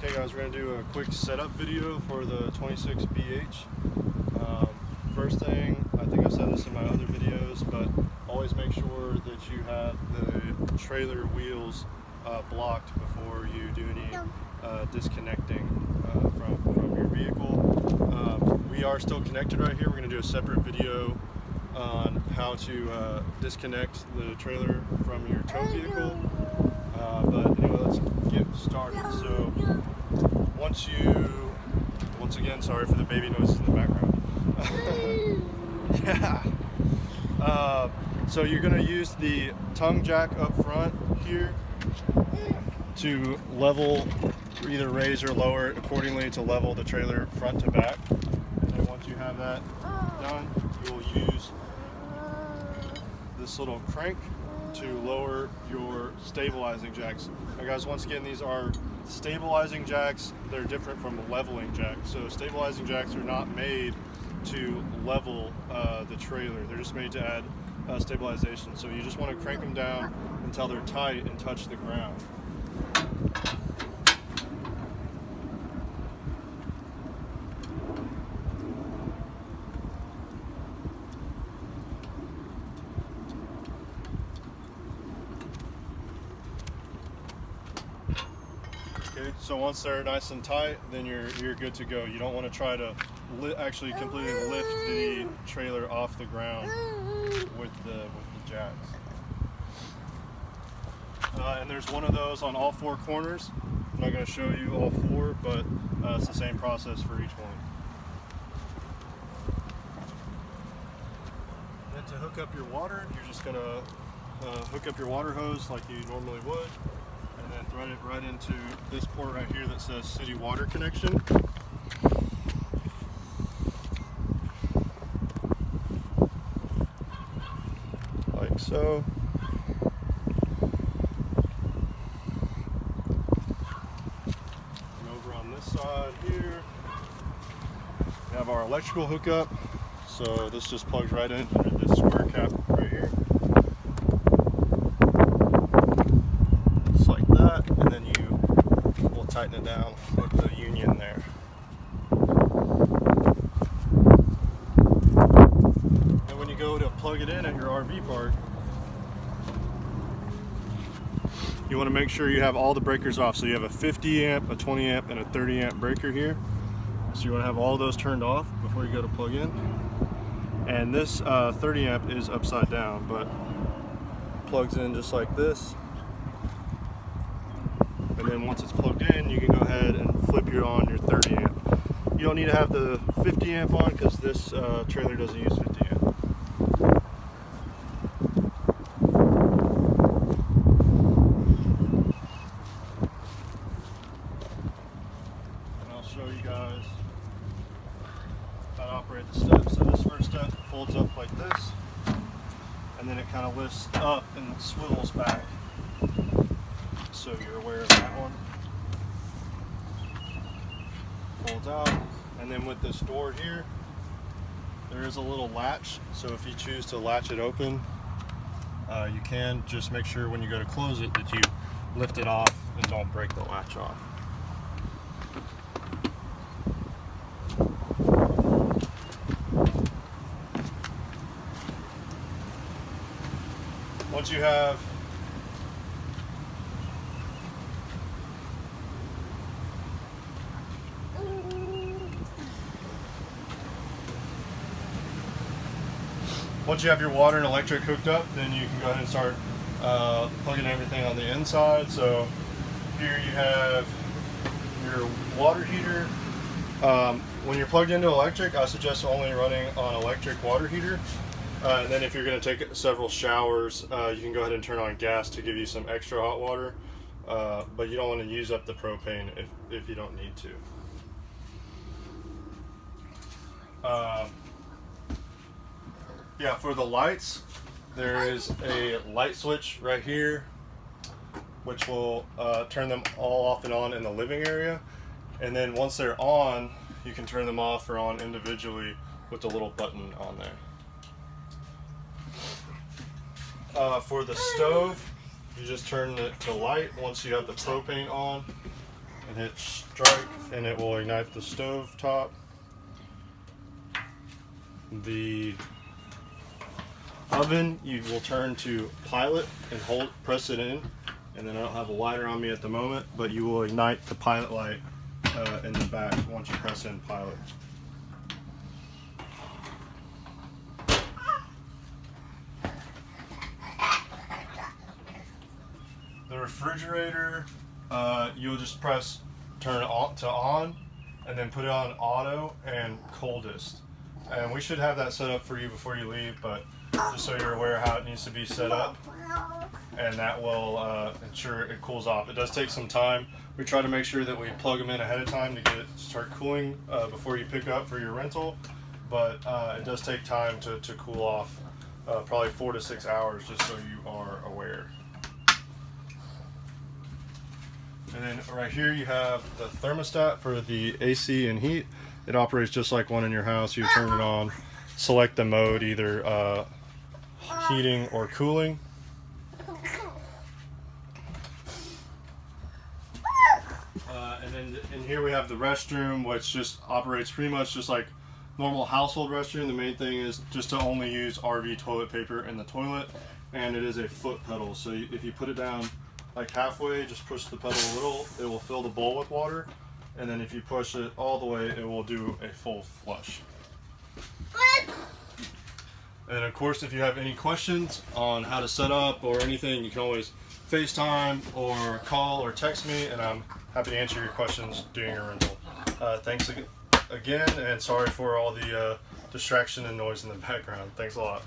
Okay guys, we're going to do a quick setup video for the 26BH. First thing, I think I've said this in my other videos, but always make sure that you have the trailer wheels blocked before you do any disconnecting from your vehicle. We are still connected right here. We're going to do a separate video on how to disconnect the trailer from your tow vehicle. But anyway, let's get started. So once again, sorry for the baby noises in the background. Yeah. So you're going to use the tongue jack up front here to level, either raise or lower it accordingly to level the trailer front to back. And then once you have that done, you will use this little crank to lower your stabilizing jacks. Now guys, once again, these are stabilizing jacks. They're different from leveling jacks. So stabilizing jacks are not made to level the trailer. They're just made to add stabilization. So you just want to crank them down until they're tight and touch the ground. Okay, so once they're nice and tight, then you're good to go. You don't want to try to actually completely lift the trailer off the ground with the jacks. And there's one of those on all four corners. I'm not going to show you all four, but it's the same process for each one. Then to hook up your water, you're just going to hook up your water hose like you normally would, and then thread it right into this port right here that says city water connection. Like so. And over on this side here, we have our electrical hookup. So this just plugs right in through this square cap right here. Just like that, and then you will tighten it down with the union there. And when you go to plug it in at your RV park, you want to make sure you have all the breakers off. So you have a 50 amp, a 20 amp, and a 30 amp breaker here. So you want to have all those turned off before you go to plug in. And this 30 amp is upside down, but plugs in just like this. And then once it's plugged in, you can go ahead and flip on your 30 amp. You don't need to have the 50 amp on because this trailer doesn't use 50 amp. And I'll show you guys how to operate the steps. So this first step folds up like this, and then it kind of lifts up and swivels back. So you're aware of that one. Folds out, and then with this door here, there is a little latch. So if you choose to latch it open, you can. Just make sure when you go to close it that you lift it off and don't break the latch off. Once you have your water and electric hooked up, then you can go ahead and start plugging everything on the inside. So here you have your water heater. When you're plugged into electric, I suggest only running on electric water heater. And then if you're going to take several showers, you can go ahead and turn on gas to give you some extra hot water. But you don't want to use up the propane if you don't need to. Yeah, for the lights, there is a light switch right here, which will turn them all off and on in the living area. And then once they're on, you can turn them off or on individually with the little button on there. For the stove, you just turn it to light once you have the propane on. and hit strike, and it will ignite the stove top. The oven you will turn to pilot and press it in, and then I don't have a lighter on me at the moment, but you will ignite the pilot light in the back once you press in pilot. The refrigerator, you'll just turn it on to on, and then put it on auto and coldest. And we should have that set up for you before you leave, but just so you're aware how it needs to be set up, and that will ensure it cools off. It does take some time. We try to make sure that we plug them in ahead of time to get it start cooling before you pick up for your rental, but it does take time to cool off, probably 4 to 6 hours, just so you are aware. And then right here you have the thermostat for the AC and heat. It operates just like one in your house. You turn it on, select the mode, either heating or cooling. And then in here we have the restroom, which just operates pretty much just like normal household restroom. The main thing is just to only use RV toilet paper in the toilet, and it is a foot pedal. So if you put it down like halfway, just push the pedal a little, it will fill the bowl with water, and then if you push it all the way, it will do a full flush. And of course, if you have any questions on how to set up or anything, you can always FaceTime or call or text me, and I'm happy to answer your questions during your rental. Thanks again, and sorry for all the distraction and noise in the background. Thanks a lot.